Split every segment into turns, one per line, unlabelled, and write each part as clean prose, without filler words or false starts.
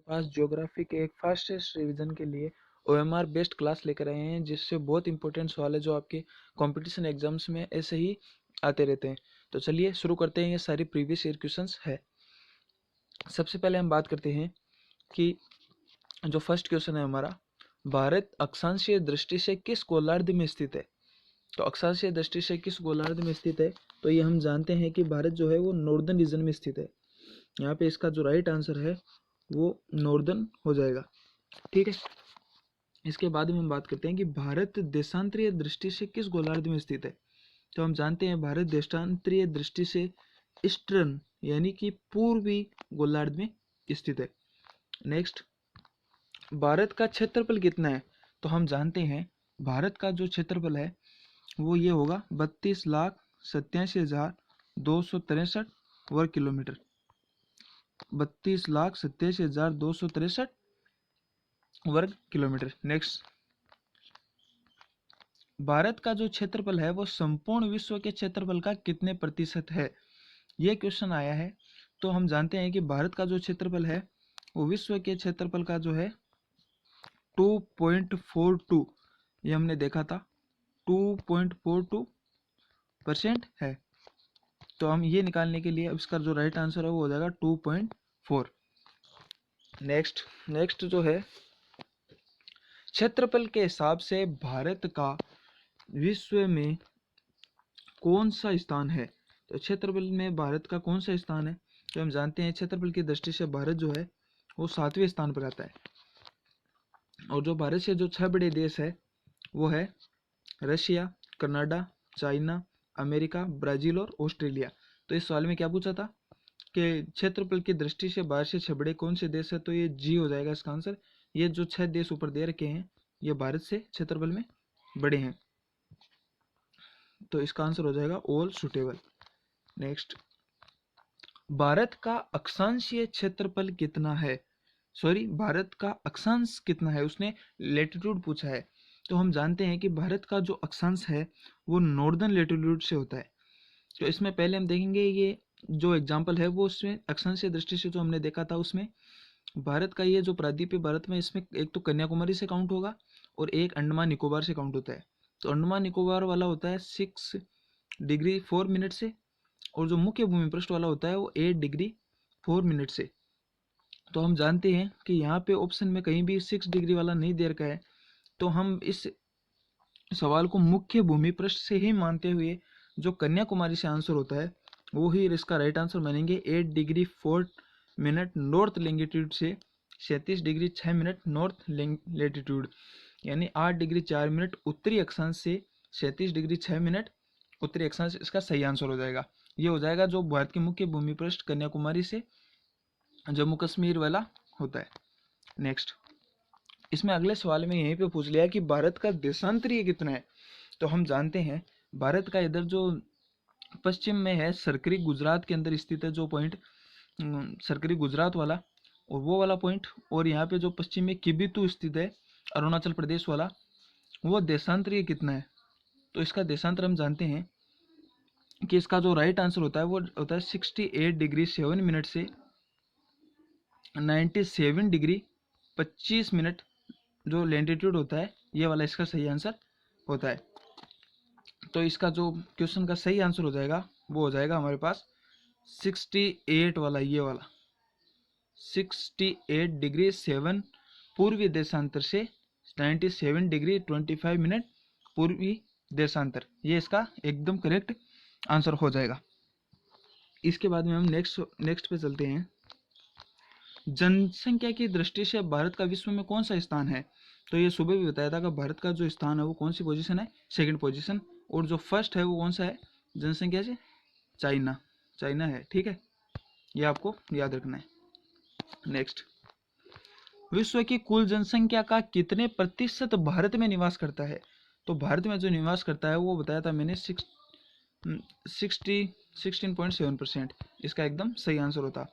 पास geography के एक fastest revision के लिए ओएमआर बेस्ड क्लास लेकर आए हैं, जिससे बहुत इंपॉर्टेंट सवाल है जो आपके कंपटीशन एग्जाम्स में ऐसे ही आते रहते हैं। तो चलिए शुरू करते हैं। ये सारी प्रीवियस ईयर क्वेश्चंस है। सबसे पहले हम बात करते हैं कि जो फर्स्ट क्वेश्चन है हमारा, भारत अक्षांशीय दृष्टि से किस गोलार्ध में स्थित है। तो अक्षांशीय दृष्टि से किस गोलार्ध में स्थित है, तो ये हम जानते हैं कि भारत जो है वो नॉर्दर्न रीजन में स्थित है। यहाँ पे इसका जो राइट आंसर है वो नॉर्दर्न हो जाएगा। ठीक है। इसके बाद में हम बात करते हैं कि भारत देशांतरीय दृष्टि से किस गोलार्ध में स्थित है। तो हम जानते हैं भारत देशांतरीय दृष्टि से ईस्टर्न यानी कि पूर्वी गोलार्ध में स्थित है। नेक्स्ट, भारत का क्षेत्रफल कितना है। तो हम जानते हैं भारत का जो क्षेत्रफल है वो ये होगा 32,87,263 वर्ग किलोमीटर। 32,87,263 वर्ग किलोमीटर। नेक्स्ट, भारत का जो क्षेत्रफल है वो संपूर्ण विश्व के क्षेत्रफल का कितने प्रतिशत है। ये क्वेश्चन आया है। तो हम जानते हैं कि भारत का जो क्षेत्रफल है वो विश्व के क्षेत्रफल का जो है 2.42, ये हमने देखा था 2.42% है। तो हम ये निकालने के लिए इसका जो राइट आंसर है वो हो जाएगा 2.4। नेक्स्ट जो है, क्षेत्रफल के हिसाब से भारत का विश्व में कौन सा स्थान है। तो क्षेत्रफल में भारत का कौन सा स्थान है। तो हम जानते हैं क्षेत्रफल की दृष्टि से भारत जो है वो 7वें स्थान पर आता है। और जो भारत से जो 6 बड़े देश है वो है Russia, Canada, China, America, Brazil और ऑस्ट्रेलिया। तो इस सवाल में क्या पूछा था कि क्षेत्रफल की दृष्टि से भारत से 6 बड़े कौन से देश है। तो ये जी हो जाएगा इसका आंसर। ये जो 6 देश ऊपर दे रखे हैं ये भारत से क्षेत्रफल में बड़े हैं। तो इसका आंसर हो जाएगा ऑल सुटेबल। नेक्स्ट, भारत का अक्षांशीय क्षेत्रफल कितना है। सॉरी, भारत का अक्षांश कितना है, उसने लेटीट्यूड पूछा है। तो हम जानते हैं कि भारत का जो अक्षांश है वो नॉर्दर्न लेटीट्यूड से होता है। तो इसमें पहले हम देखेंगे ये जो एग्जाम्पल है वो उसमें अक्षांशीय दृष्टि से जो हमने देखा था उसमें भारत का ये जो प्रायद्वीपीय भारत में इसमें एक तो कन्याकुमारी से काउंट होगा और एक अंडमान निकोबार से काउंट होता है। तो अंडमान निकोबार वाला होता है 6 डिग्री 4 मिनट से, और जो मुख्य भूमि पृष्ठ वाला होता है वो 8 डिग्री 4 मिनट से। तो हम जानते हैं कि यहाँ पे ऑप्शन में कहीं भी 6 डिग्री वाला नहीं दे रखा है। तो हम इस सवाल को मुख्य भूमि पृष्ठ से ही मानते हुए जो कन्याकुमारी से आंसर होता है वो ही इसका राइट आंसर मानेंगे। 8 डिग्री 4 मिनट नॉर्थ लेंगिट्यूड से 37 डिग्री 6 मिनट नॉर्थ लेटिट्यूड, यानी 8 डिग्री 4 मिनट उत्तरी अक्षांश से 37 डिग्री 6 मिनट उत्तरी अक्षांश, इसका सही आंसर हो जाएगा। ये हो जाएगा जो भारत के मुख्य भूमि पृष्ठ कन्याकुमारी से जम्मू कश्मीर वाला होता है। नेक्स्ट, इसमें अगले सवाल में यहीं पे पूछ लिया कि भारत का देशांतरीय कितना है। तो हम जानते हैं भारत का इधर जो पश्चिम में है सरकरी गुजरात के अंदर स्थित है जो पॉइंट, सरकरी गुजरात वाला और वो वाला पॉइंट, और यहाँ पे जो पश्चिम में किबितू स्थित है अरुणाचल प्रदेश वाला, वो देशांतरीय कितना है। तो इसका देशांतर हम जानते हैं कि इसका जो राइट आंसर होता है वो होता है 68 डिग्री 7 मिनट से 97 डिग्री 25 मिनट जो लैटिट्यूड होता है, ये वाला इसका सही आंसर होता है। तो इसका जो क्वेश्चन का सही आंसर हो जाएगा वो हो जाएगा हमारे पास 68 वाला, ये वाला 68 डिग्री 7 पूर्वी देशांतर से 97 डिग्री 25 मिनट पूर्वी देशांतर, ये इसका एकदम करेक्ट आंसर हो जाएगा। इसके बाद में हम नेक्स्ट पे चलते हैं। जनसंख्या की दृष्टि से भारत का विश्व में कौन सा स्थान है। तो ये सुबह भी बताया था कि भारत का जो स्थान है वो कौन सी पोजीशन है, सेकंड पोजीशन, और जो फर्स्ट है वो कौन सा है जनसंख्या से, चाइना है। ठीक है, ये आपको याद रखना है। नेक्स्ट, विश्व की कुल जनसंख्या का कितने प्रतिशत भारत में निवास करता है। तो भारत में जो निवास करता है वो बताया था मैंने 16.7%, इसका एकदम सही आंसर होता।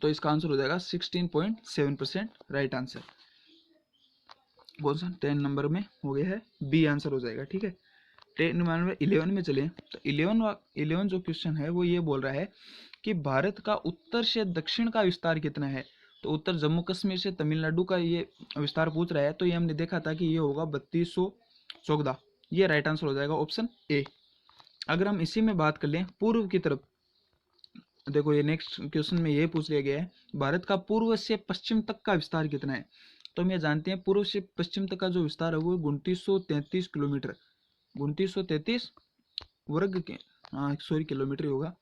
तो इसका आंसर हो जाएगा 16.7% राइट आंसर। कौन सा 10 नंबर में हो गया है, बी आंसर हो जाएगा। ठीक है, 11 में चले तो 11 जो क्वेश्चन है वो ये बोल रहा है कि भारत का उत्तर से दक्षिण का विस्तार कितना है। तो उत्तर जम्मू कश्मीर से तमिलनाडु का ये विस्तार पूछ रहा है, तो ये हमने देखा था कि ये होगा 3214, ये राइट आंसर हो जाएगा ऑप्शन ए। अगर हम इसी में बात कर लें पूर्व की तरफ, देखो ये नेक्स्ट क्वेश्चन में ये पूछ लिया गया है भारत का पूर्व से पश्चिम तक का विस्तार कितना है। तो हम ये जानते हैं पूर्व से पश्चिम तक का जो विस्तार है वो 2933 किलोमीटर, 2933 वर्ग के, हाँ सॉरी किलोमीटर होगा,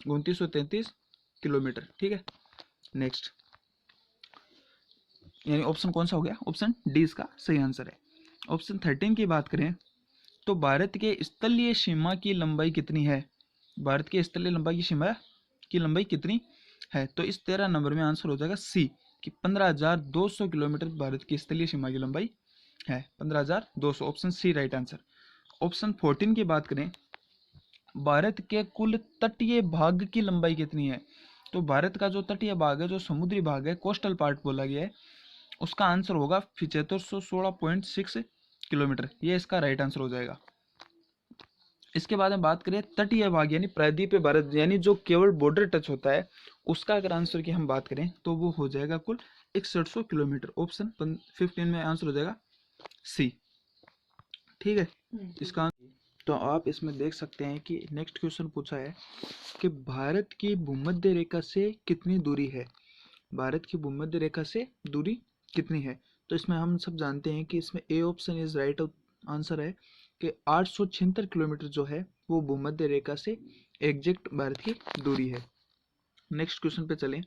2933 किलोमीटर, ठीक है। नेक्स्ट, यानी ऑप्शन कौन सा हो गया, ऑप्शन डी इसका सही आंसर है। ऑप्शन 13 की बात करें तो भारत के स्थलीय सीमा की लंबाई कितनी है, भारत के स्थलीय लंबाई की सीमा की लंबाई कितनी है। तो इस 13 नंबर में आंसर हो जाएगा सी कि 15,200 किलोमीटर भारत की स्थलीय सीमा की लंबाई है, 15,200, option C right answer. Option 14 की बात करें भारत के कुल तटीय भाग की लंबाई कितनी है। तो भारत का जो तटीय भाग है, जो समुद्री भाग है, कोस्टल पार्ट बोला गया है, उसका आंसर होगा 7516.6 किलोमीटर, ये इसका राइट आंसर हो जाएगा। इसके बाद में बात करें तटीय भाग यानी प्रायद्वीपीय भारत, यानी जो केवल बॉर्डर टच होता है, उसका अगर आंसर की हम बात करें तो वो हो जाएगा कुल 6100 किलोमीटर, ऑप्शन 15 में आंसर हो जाएगा सी, ठीक है। इसका तो आप इसमें देख सकते हैं कि नेक्स्ट क्वेश्चन पूछा है कि भारत की भूमध्य रेखा से कितनी दूरी है, भारत की भूमध्य रेखा से दूरी कितनी है। तो इसमें हम सब जानते हैं कि इसमें A option is right answer है कि 876 किलोमीटर जो है वो भूमध्य रेखा से एग्जैक्ट भारत की दूरी है। नेक्स्ट क्वेश्चन पे चलें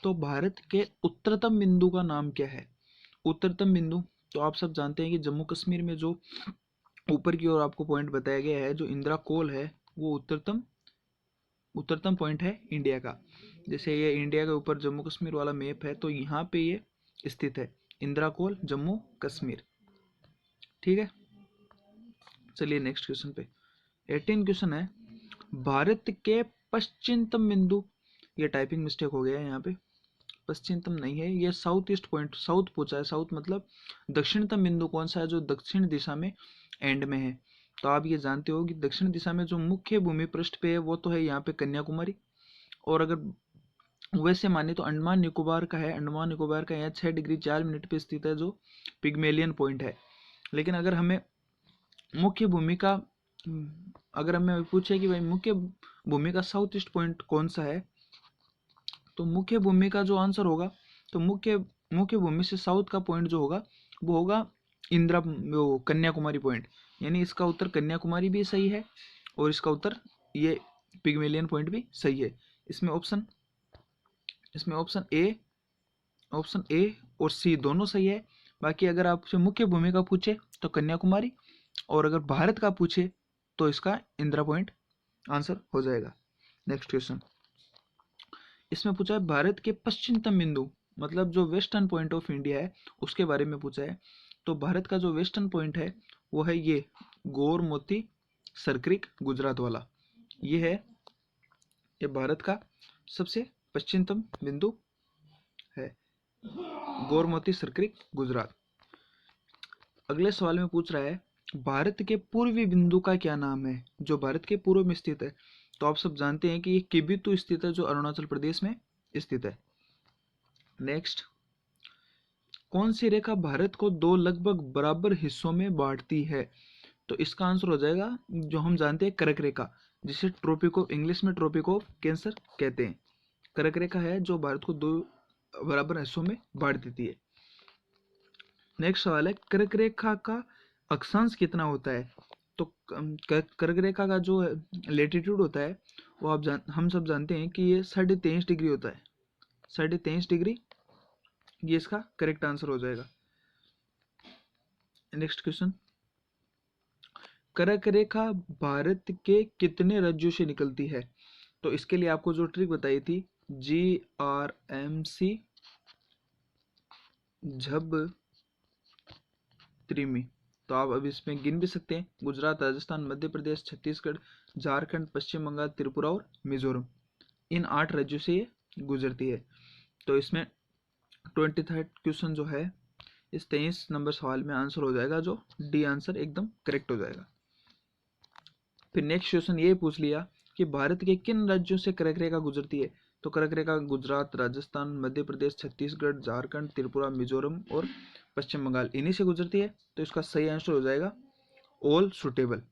तो भारत के उत्तरतम बिंदु का नाम क्या है। उत्तरतम बिंदु, तो आप सब जानते हैं कि जम्मू कश्मीर में जो ऊपर की ओर आपको पॉइंट बताया गया है, जो इंदिरा कोल है, वो उत्तरतम पॉइंट है इंडिया का। जैसे ये इंडिया के ऊपर जम्मू कश्मीर वाला मैप है, तो यहाँ पे ये स्थित है इंदिरा कोल जम्मू कश्मीर, ठीक है। चलिए नेक्स्ट क्वेश्चन पे, 18 क्वेश्चन है भारत के पश्चिमतम बिंदु, ये टाइपिंग मिस्टेक हो गया है यहाँ पे, पश्चिमतम नहीं है, ये साउथ ईस्ट पॉइंट, साउथ पूछा है, साउथ मतलब दक्षिणतम बिंदु कौन सा है जो दक्षिण दिशा में एंड में है। तो आप ये जानते हो कि दक्षिण दिशा में जो मुख्य भूमि पृष्ठ पे है वो तो है यहाँ पे कन्याकुमारी, और अगर वैसे माने तो अंडमान निकोबार का है, अंडमान निकोबार का यहाँ 6 डिग्री 4 मिनट पे स्थित है जो पिग्मेलियन पॉइंट है। लेकिन अगर हमें मुख्य भूमि का, अगर हमें पूछे कि भाई मुख्य भूमि का साउथ ईस्ट पॉइंट कौन सा है, तो मुख्य भूमि का जो आंसर होगा, तो मुख्य भूमि से साउथ का पॉइंट जो होगा वो होगा इंदिरा, वो कन्याकुमारी पॉइंट, यानी इसका उत्तर कन्याकुमारी भी सही है और इसका उत्तर ये पिग्मेलियन पॉइंट भी सही है। इसमें ऑप्शन ए और सी दोनों सही है। बाकी अगर आपसे मुख्य भूमि का पूछे तो कन्याकुमारी, और अगर भारत का पूछे तो इसका इंदिरा पॉइंट आंसर हो जाएगा। नेक्स्ट क्वेश्चन, इसमें पूछा है भारत के पश्चिमतम बिंदु, मतलब जो वेस्टर्न पॉइंट ऑफ इंडिया है उसके बारे में पूछा है। तो भारत का जो वेस्टर्न पॉइंट है वो है ये गौर मोती सरक्रिक गुजरात वाला, ये है, ये भारत का सबसे पश्चिमतम बिंदु है, गौर मोती सरक्रिक गुजरात। अगले सवाल में पूछ रहा है भारत के पूर्वी बिंदु का क्या नाम है, जो भारत के पूर्व में स्थित है। तो आप सब जानते हैं कि ये किबिथु स्थित है, जो अरुणाचल प्रदेश में स्थित है। नेक्स्ट, कौन सी रेखा भारत को दो लगभग बराबर हिस्सों में बांटती है। तो इसका आंसर हो जाएगा जो हम जानते हैं कर्क रेखा, जिसे ट्रॉपिक ऑफ, इंग्लिश में ट्रॉपिक ऑफ कैंसर कहते हैं। कर्क रेखा है जो भारत को दो बराबर हिस्सों में बांट देती है। नेक्स्ट सवाल है कर्क रेखा का अक्षांश कितना होता है। तो कर्क रेखा का जो लेटीट्यूड होता है वो हम सब जानते हैं कि ये 23.5 डिग्री होता है, 23.5 डिग्री, ये इसका करेक्ट आंसर हो जाएगा। नेक्स्ट क्वेश्चन, कर्क रेखा भारत के कितने राज्यों से निकलती है। तो इसके लिए आपको जो ट्रिक बताई थी GRMC झब त्रिमी, तो आप अब इसमें गिन भी सकते हैं, गुजरात, राजस्थान, मध्य प्रदेश, छत्तीसगढ़, झारखंड, पश्चिम बंगाल, त्रिपुरा और मिजोरम, इन 8 राज्यों से ये गुजरती है। तो इसमें 23rd क्वेश्चन जो है इस 23 नंबर सवाल में आंसर हो जाएगा जो डी आंसर एकदम करेक्ट हो जाएगा। फिर नेक्स्ट क्वेश्चन ये पूछ लिया कि भारत के किन राज्यों से कर्क रेखा गुजरती है। तो कर्क रेखा गुजरात, राजस्थान, मध्य प्रदेश, छत्तीसगढ़, झारखंड, त्रिपुरा, मिजोरम और पश्चिम बंगाल इन्हीं से गुजरती है। तो इसका सही आंसर हो जाएगा ऑल सुटेबल।